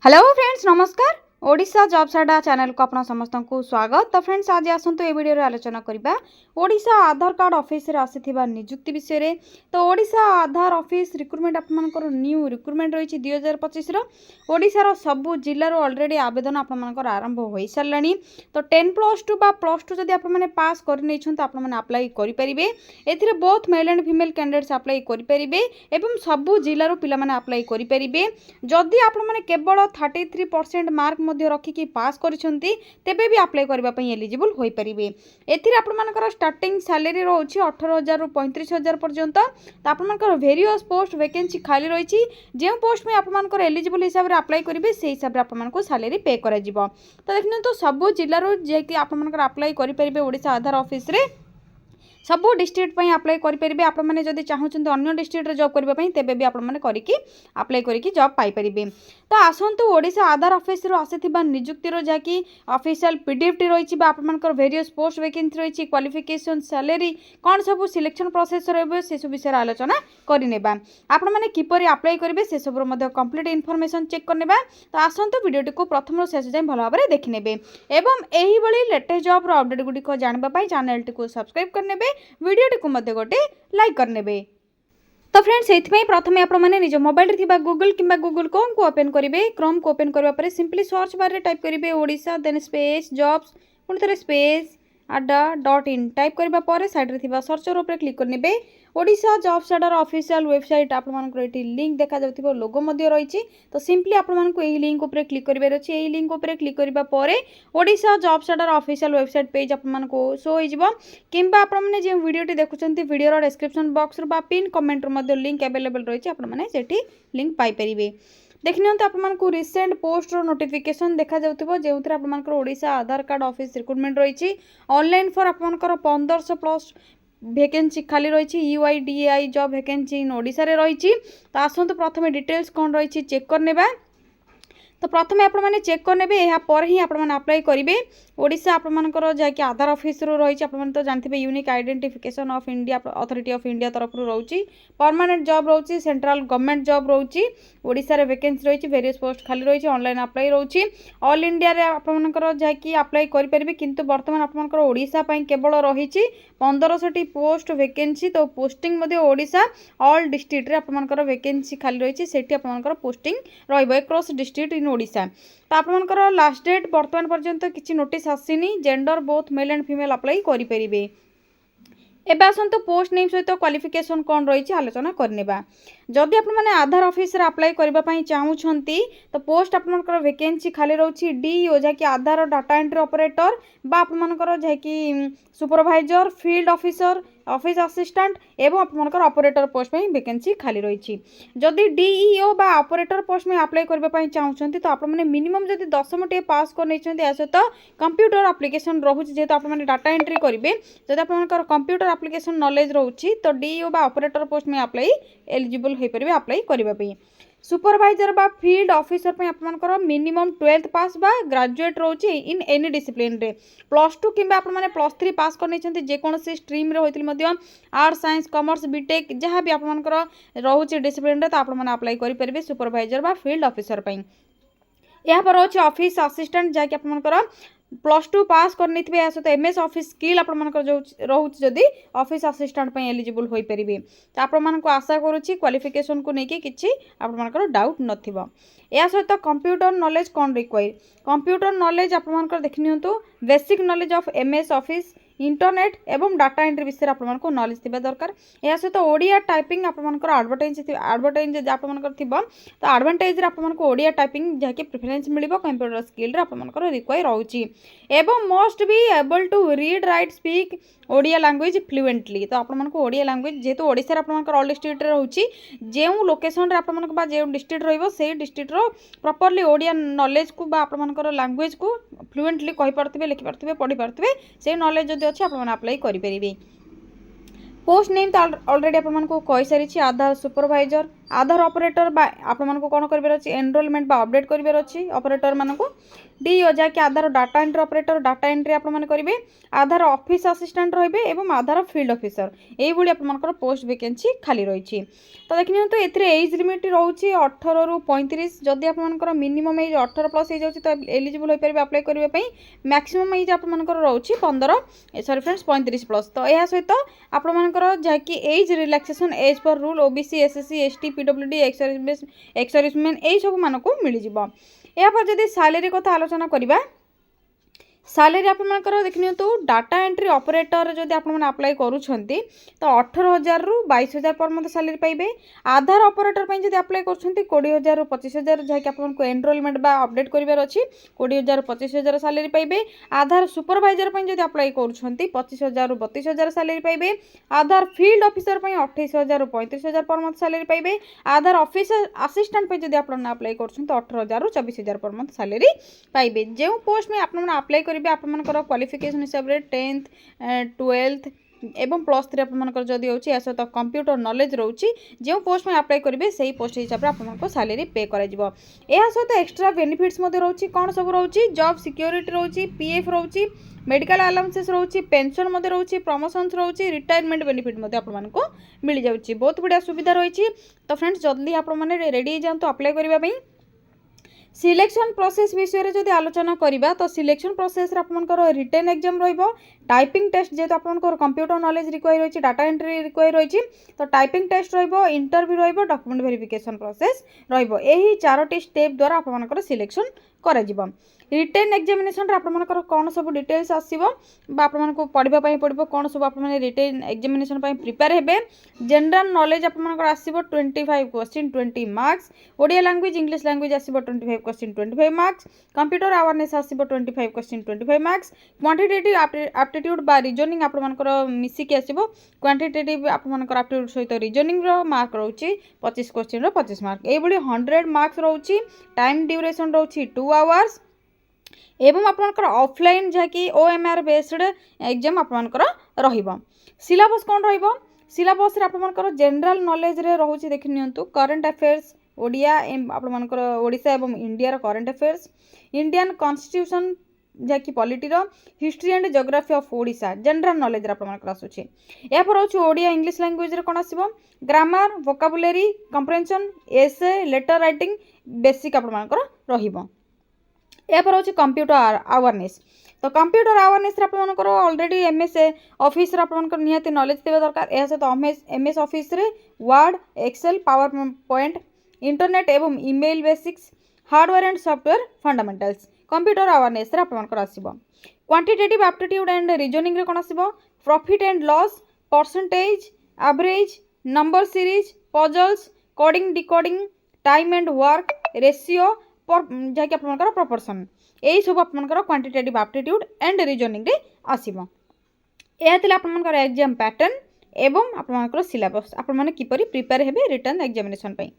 Hello friends नमस्कार। Odisha job साडा channel को आपना समस्त को स्वागत। तो फ्रेंड्स आज आसंतु ए वीडियो रे आलोचना करबा ओडिशा आधार कार्ड ऑफिस रे आसीथिबा नियुक्ति विषय रे। तो ओडिशा आधार ऑफिस रिक्रुटमेंट आप मानकर न्यू रिक्रुटमेंट रही 2025 रो ओडिशा रो सब जिल्ला रो ऑलरेडी आवेदन आप मानकर आरंभ होई सरलानी। तो 10+2 बा +2 जदि आप माने पास कर नै छन त आप माने अप्लाई करि परिबे। एथिरे both male and female candidates apply करि परिबे एवं सब जिल्ला रो पिला माने अप्लाई करि परिबे। जदि आप माने केवल 33% मार्क मध्य रखिकी पास करिसंती तेबे भी अप्लाई करबा पई एलिजिबल होई परिबे। एथिरे आप मानकर स्टार्टिंग सैलरी रहउछि 18,000 रु 35,000 पर्यंत। तो आप मानकर वेरियस पोस्ट वैकेंसी खाली रहिछि जे पोस्ट में आप मानकर एलिजिबल हिसाब रे अप्लाई करिवे से हिसाब रे आप मानको सैलरी पे करा जिवो। तो देखिन तो सब जिल्ला रो जे कि आप मानकर अप्लाई करि परिबे ओडिशा आधार ऑफिस रे सब डिस्ट्रिक्ट पई अप्लाई करि परिबे। आप माने जदि चाहुचंती अन्य डिस्ट्रिक्ट रे जॉब करबा पई तेबे भी आप माने करिकि अप्लाई करिकि जॉब पाई परिबे। तो आसंतु ओडिशा आधार ऑफिस रो आसीथिबा नियुक्ति रो जाकी ऑफिशियल पीडीएफ टी रहिछि बा आप मानकर वेरियस पोस्ट वैकेंसी रहिछि क्वालिफिकेशन सैलरी कोन सब सिलेक्शन प्रोसेस रहबे से सब विषय आलोचना करि नेबा। आप माने किपरि अप्लाई करिवे से सब रो मध्ये कंप्लीट इन्फॉर्मेशन चेक करनेबा। तो आसंतु वीडियोटी को प्रथम रो शेष जाय भलो भाबरे देखि नेबे एवं एही बळी लेटेस्ट जॉब रो अपडेट गुडी को जानबा पई चैनल टी को सब्सक्राइब करनेबे वीडियोटी को मध्ये गोटे लाइक करनेबे। तो फ्रेंड्स से प्रथम आप निज मोबाइल रे गूगल किंबा गूगल क्रोम को ओपन करेंगे। क्रोम को ओपन करने पर सिंपली सर्च बार रे टाइप करेंगे ओडिशा देन स्पेस जॉब्स पुणी थे स्पेस adda.in टाइप करबा पर साइड रे थिबा सर्चर ऊपर क्लिक करनेबे। ओडिशा जॉब साडार ऑफिशियल वेबसाइट आप मानकर एटी लिंक देखा जाउथिबो लोगो मध्ये रहिछि। तो सिंपली आप मानको एही लिंक ऊपर क्लिक करबे अछि। एही लिंक ऊपर क्लिक करबा पर ओडिशा जॉब साडार ऑफिशियल वेबसाइट पेज आप मानको शो होई जिवो किंबा आप माने जे वीडियोटी देखुचंती वीडियो रो डिस्क्रिप्शन बॉक्स रो बा पिन कमेंट रो मध्ये लिंक अवेलेबल रहिछि। आप माने सेठी लिंक पाई परिबे। देखिए आपको रिसेंट पोस्ट रो नोटिफिकेशन देखा जाउथिबो जेउथरे आपनकर Odisha Aadhaar card office recruitment रहिछि ऑनलाइन फॉर आपनकर 1500+ वैकेंसी खाली रहिछि UIDAI job vacancy in Odisha रे रहिछि। तो आसंतु प्रथमे डिटेल्स कोन रहिछि चेक करनेबा। तो प्रथमे आप माने चेक करनेबे या पर ही आप माने अप्लाई करिवे। ओडिशा आप मानकर जाकि आधार ऑफिस रो रहिछि आप माने तो जानथिबे unique identification of India authority of India तरफ रो रहउछि परमानेंट जॉब रहउछि सेंट्रल गवर्नमेंट जॉब रहउछि ओडिशा रे वैकेंसी रहिछि वेरियस पोस्ट खाली रहिछि ऑनलाइन अप्लाई रहउछि ऑल इंडिया रे आप मानकर जाकि अप्लाई करि परिबे। किंतु वर्तमान आप मानकर ओडिशा पई केवल रहिछि 1500 टी पोस्ट वैकेंसी। तो पोस्टिंग मध्ये ओडिशा ऑल डिस्ट्रिक्ट रे आप मानकर वैकेंसी खाली रहिछि सेठी आप मानकर पोस्टिंग रहइबो अक्रॉस डिस्ट्रिक्ट इन ओडिशा। तो आप मानकर लास्ट डेट वर्तमान पर्यंत किछि नोटिस आसीनी gender both male and female apply करि परिबे। एबे आसंतु पोस्ट नेम सहित क्वालिफिकेशन कोन रहिछि आलोचना करनेबा। जदि आप माने आधार ऑफिस रे अप्लाई करबा पई चाहुछंती तो पोस्ट आप मानकर वैकेंसी खाली रहउछि डीईओ जाकि आधार डाटा एंट्री ऑपरेटर बा आप मानकर जाकि supervisor field officer office assistant एवं आप मानकर ऑपरेटर पोस्ट में वैकेंसी खाली रहिछि। जदि डीईओ बा ऑपरेटर पोस्ट में अप्लाई करबा पई चाहुछंती तो आप माने मिनिमम जदि 10 टे पास कर नै छंती एसो तो कंप्यूटर एप्लीकेशन रहउछि जेतो आप माने डाटा एंट्री करिवे जदि आप मानकर कंप्यूटर एप्लीकेशन नॉलेज रहउछि तो डीईओ बा ऑपरेटर पोस्ट में अप्लाई एलिजिबल होई परिबे अप्लाई करबा पई। सुपरवाइजर बा फील्ड ऑफिसर पे आप मानकर मिनिमम 12th पास बा ग्रेजुएट रहउछि इन एनी डिसिप्लिन रे +2 किंबा आप माने +3 पास कर नै छंती जे कोनोसी स्ट्रीम रे होइतिल मध्य आर्ट्स साइंस कॉमर्स बीटेक जहाँ भी आप मानकर रहउछि डिसिप्लिन रे तो आप माने अप्लाई करि परिबे सुपरवाइजर बा फील्ड ऑफिसर पई। यहाँ पर रहउछि ऑफिस असिस्टेंट जाकि आप मानकर +2 पास करनी सहित एमएस ऑफिस स्किल आप रोचे जदि ऑफिस असिस्टेंट पे एलिजिबल हो पारे। तो आप आशा करुच्ची क्वालिफिकेशन को लेकिन किसी आप डाउट नथिबो। या सहित कंप्यूटर नॉलेज कौन रिक्वायर कंप्यूटर नॉलेज आप देखि नियंतु basic knowledge of MS office internet एवं डाटा एंट्री विषय आपको नॉलेज थिबा दरकार। या सहित ओडिया टाइपिंग आपनकर एडवर्टाइज आपनकर थिबो तो एडवांटेज रे आपनको ओडिया टाइपिंग जहाँकि प्रेफरेंस मिलिबो कंप्यूटर स्किल रे आपनकर रिक्वायर रहउची एवं must be able to read write speak Odia language fluently. तो आपनको ओडिया लैंग्वेज जेहेतु ओडिशा रे आपनकर ऑल डिस्ट्रिक्ट रे रहउची जेउ लोकेशन रे आपनकर बा जेउ डिस्ट्रिक्ट रहइबो से डिस्ट्रिक्ट रो प्रॉपर्ली ओडिया नॉलेज को बा आपनकर लैंग्वेज को फ्लुएंटली कहि पारथिबे लिखि पारथिबे पढि पारथिबे से नॉलेज जदि अच्छे आप अप्लाई करि परिबे। पोस्ट नेम तो ऑलरेडी आपको कहि सारी आधार सुपरवाइजर आधार ऑपरेटर बा आपण को कौन कर एनरोलमेंट बा अपडेट कर ऑपरेटर मान डीओ जहाँकि Aadhaar data entry operator data entry करेंगे आधार ऑफिस असिस्टेंट रही और आधार फील्ड ऑफिसर यही आपर पोस्ट वैकेंसी खाली रही। तो देखिए तो ये एज लिमिट रोचे 18 रु 35 जदि आपर मिनिमम एज 18 प्लस हो जाए तो एलिजिबल हो पारे अप्लाई करने मैक्सिमम एज आपर रोचे 15 सॉरी फ्रेंड्स 35 प्लस। तो यह सहित आपर जहाँकि एज रिलैक्सेशन एज पर rule OBC SSC ST PWD ex serviceman यही सब मानक मिल जाए। यापर जदि सैलरी कथा आलोचना करवा सैलरी आपर देखनी तो डाटा एंट्री ऑपरेटर जदि अप्लाई करूछंती तो 18,000 रु 22,000 पर मंथ सैलरी पाइबे। आधार ऑपरेटर पे जदि अप्लाई करूछंती 20,000 रु 25,000 जहाँकि आपको एनरोलमेंट बा अपडेट करिवार अछि 20,000 रु 25,000 सैलरी पाइबे। आधार सुपरवाइजर पे जदि अप्लाई करूछंती 25,000 रु 32,000 सैलरी पाइबे। आधार फील्ड ऑफिसर पे 28,000 रु 35,000 पर मंथ सैलरी पाइबे। आधार ऑफिस असिस्टेंट पे जदि आपण अप्लाई करूछंती 18,000 रु 24,000 पर मंथ सैलरी पाइबे। जो पोस्ट में आपण अप्लाई आपर क्वालिफिकेशन हिसाब से 10th 12th एवं +3 आपर जदि होची या सहित कंप्यूटर नॉलेज रोची जो पोस्ट में अप्लाई करेंगे से पोस्ट हिसाब से आपको सैलरी पे कर सहित एक्स्ट्रा बेनिफिट्स रोची कौन सब रोची जॉब सिक्योरिटी रोची पीएफ रोची मेडिकल अलाउंसेस रोची पेंशन रोची प्रमोशंस रोची रिटायरमेंट बेनिफिट आपको मिल जाऊँगी बहुत बढ़िया सुविधा रही। तो फ्रेंड्स जल्दी आपने रेडी जातु अप्लाई करने सिलेक्शन प्रोसेस विषय जब आलोचना करवा तो सिलेक्शन प्रोसेस आपर रिटेन एग्जाम टाइपिंग टेस्ट जेहतु आप कंप्यूटर नॉलेज रिक्वायर रही डाटा एंट्री रिक्वायर रही तो typing test interview document verification process रही 4टी स्टेप द्वारा आपर सिलेक्शन कर रिटेन एग्जामिनेशन आपर कौन सब डिटेल्स आसो आपको पढ़ाई पड़ो कौन सब आप रिटेन एग्जामिनेशन प्रिपेयर हे जनरल नॉलेज आपर आसो 25 question 20 marks Odia language English language आसो 25 क्वेश्चन 25 मार्क्स कंप्यूटर अवेयरनेस आसो 25 क्वेश्चन 25 मार्क्स क्वांटिटेटिव एप्टीट्यूड बा रीजनिंग आपर मिसिक आसो क्वांटिटेटिव आपर एप्टीट्यूड सहित रीजनिंग मार्क रोचे 25 क्वेश्चन 25 मार्क ये 100 मार्क्स रोची टाइम ड्यूरेशन रोची 2 आवर्स एवं आपनकर ऑफलाइन जहाँकि ओएमआर बेस्ड एग्जाम आपनकर रहिबो। सिलेबस कौन रहिबो सिलेबस रे आपनकर जनरल नॉलेज रे रहुची देखि नियंतु करंट अफेयर्स ओडिया आपनकर ओडिशा एवं इंडिया रो करंट अफेयर्स इंडियन कॉन्स्टिट्यूशन जहाँकि पॉलिटी रो history and geography of Odisha general knowledge रे आपनकर आसुची। या पर होची ओडिया इंग्लिश लैंग्वेज रे कोन आसीबो grammar vocabulary comprehension essay letter writing basic आपनकर रहिबो। या पर होची कंप्यूटर अवेयरनेस तो कंप्यूटर अवेयरनेस आपनकर ऑलरेडी एमएस ऑफिस आपनकर निहाती नॉलेज देबा दरकार ए सहित एमएस ऑफिस रे word excel power point internet एवं email basics hardware and software fundamentals computer awareness रे आपनकर आसीबो। क्वांटिटेटिव एप्टीट्यूड एंड रीजनिंग रे कोन आसीबो profit and loss percentage average number series puzzles coding decoding time and work ratio जहाँकि आपनकर proportion यही सब आपनकर क्वांटिटेटिव एप्टीट्यूड एंड रीजनिंग रे आसीबो। एहा तिला आपनकर एग्जाम पैटर्न एवं आपनकर सिलेबस आपण माने किपरि प्रिपेयर हेबे रिटन एग्जामिनेशन पई।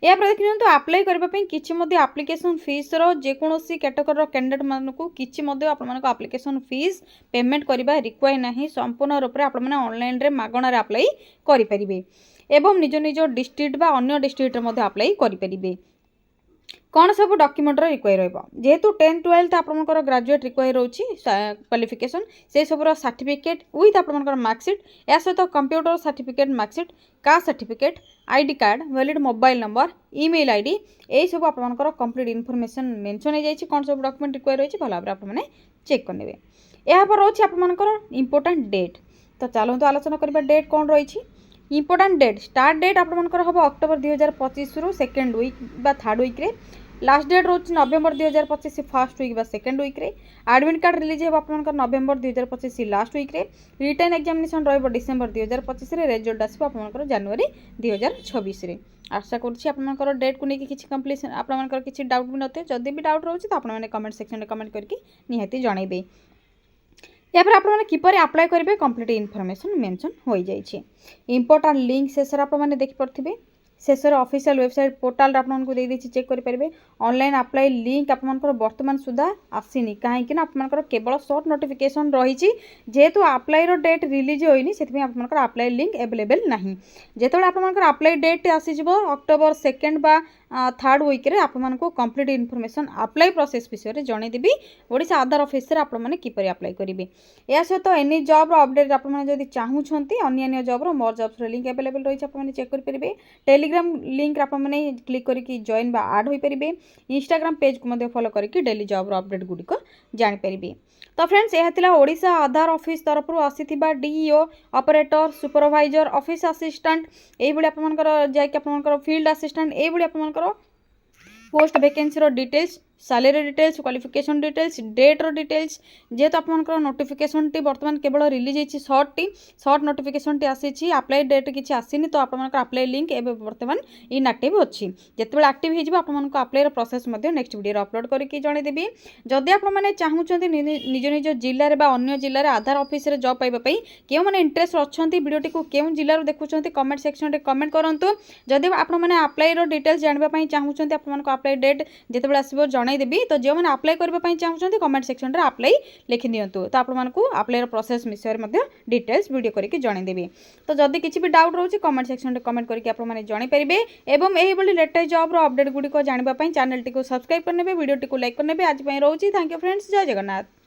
या पर देखिन तो अप्लाई करबा पई किछि मध्ये एप्लीकेशन फीस रो जे कोनोसी कैटेगरी रो कैंडिडेट मानकु किछि मध्ये आपण मानक एप्लीकेशन फीस पेमेंट करबा रिक्वायर नाही संपूर्ण रूप रे आपण माने ऑनलाइन रे मागणा रे अप्लाई करि परिबे एवं निज निज डिस्ट्रिक्ट बा अन्य डिस्ट्रिक्ट रे मध्ये अप्लाई करि परिबे। कौन सब डॉक्यूमेंट रिक्वायर रहिबो जेहेतु 10th 12th आपनकर ग्रेजुएट रिक्वायर होची क्वालिफिकेशन से सब सर्टिफिकेट विथ आपनकर मार्कशीट या सहित computer certificate marksheet caste certificate ID card valid mobile number email ID यही सब आपनकर कंप्लीट इनफॉरमेशन मेंशन हो जाइछि कौन सब डॉक्यूमेंट रिक्वायर होची भला भाबरे आपने चेक करनेबे। या पर होची आपनकर इंपोर्टेंट डेट तो चलतो आलोचना करबा डेट कौन रही इंपोर्टेंट डेट स्टार्ट डेट आपनकर हम अक्टोबर 2025 रु सेकेंड वीक बा थर्ड वीक रे लास्ट डेट रोच नवेम्बर 2025 फर्स्ट वीक बा सेकेंड वीक रे एडमिट कार्ड रिलीज हो आपनकर नवेम्बर 2025 लास्ट वीक रे रिटन एग्जामिनेशन रहिबो डिसेंबर 2025 रे रिजल्ट आसीबो आपनकर जनवरी 2026 रे। आशा करछि आपनकर डेट को नेकी किछि कंप्लीशन आपनकर किछि डाउट भी नथे जदि भी डाउट रहउछि त आपन माने कमेंट सेक्शन रे कमेंट करके निहाती जणाइबे। या फिर आपने किपर अप्लाई करेंगे कंप्लीट इनफॉरमेशन मेंशन हो जाइए। इंपोर्टेंट लिंक शेष आपने देखिपे शेष ऑफिशियल वेबसाइट पोर्टाल आपको दे चेक करेंगे। ऑनलाइन अप्लाई लिंक आपंकर बर्तमान सुधा आसीनी कहीं आपंकर केवल शॉर्ट नोटिफिकेशन रही जेहेतु अप्लाई डेट रिलीज होनी से आपंकर अप्लाई लिंक अवेलेबल नहीं। जिते आपंकर अप्लाई डेट आसीज अक्टोबर 2 बा 3rd वीक्रे आपको कंप्लीट इनफॉरमेशन अप्लाई प्रोसेस विषय में जनईदेवी ओडिशा आधार ऑफिस रे आपने किपर अप्लाई करेंगे। या सहित एनी जॉब अपडेट आपड़ी चाहूँगी अन्य job more jobs link available रही है चेक करेंगे। टेलीग्राम लिंक आपने क्लिक करके जॉइन बा ऐड हो पारे। इंस्टाग्राम पेज को फॉलो करके डेली जॉब अपडेट गुड़िक जानीपर। तो फ्रेंड्स यह ओडिशा आधार ऑफिस तरफ आसीथिबा DEO operator supervisor office assistant ये आपंकर फील्ड असिस्टेंट ये आपंकर post vacancy details salary details qualification details date रो डिटेल्स जेहेतु आपंकर नोटिफिकेशन टी बर्तमान केवल रिलीज होती शॉर्ट नोटिफिकेशन टी आसी अप्लाई डेट किसी आसीनी तो आपंकर अप्लाई लिंक एवं बर्तमान इनएक्टिव अच्छी जिते एक्टिव हो apply process next video upload करके जनईदेवी। जदि आपने चाहूँगी निज निज जिले में अन्य जिले में आधार ऑफिस रे जॉब पाइबापी क्यों मैंने इंटरेस्ट अच्छा वीडियोटी को क्यों जिलूर देखुं कमेंट सेक्शन में कमेंट करूँ। जदि आपने अप्लाई डिटेल्स जानवाई चाहूँगी आपको अप्लाई डेट जिते आसो जनईदेवी तो जो मैंने अप्लाई करने चाहूँगी कमेंट सेक्शन में अप्लाई लिखि दिंतु तो आपको अप्लाई प्रोसेस विषय में डिटेल्स वीडियो करके जनईदेवी। तो जदि किसी भी डाउट रोचे कमेंट सेक्शन में कमेंट करके आपने जानीपारे एवं यही लेटेस्ट जॉब अपडेट गुड़िक जानवाई चैनल टी सब्सक्राइब करने वीडियो टी लाइक करने आज रोचे। थैंक यू फ्रेंड्स, जय जगन्नाथ।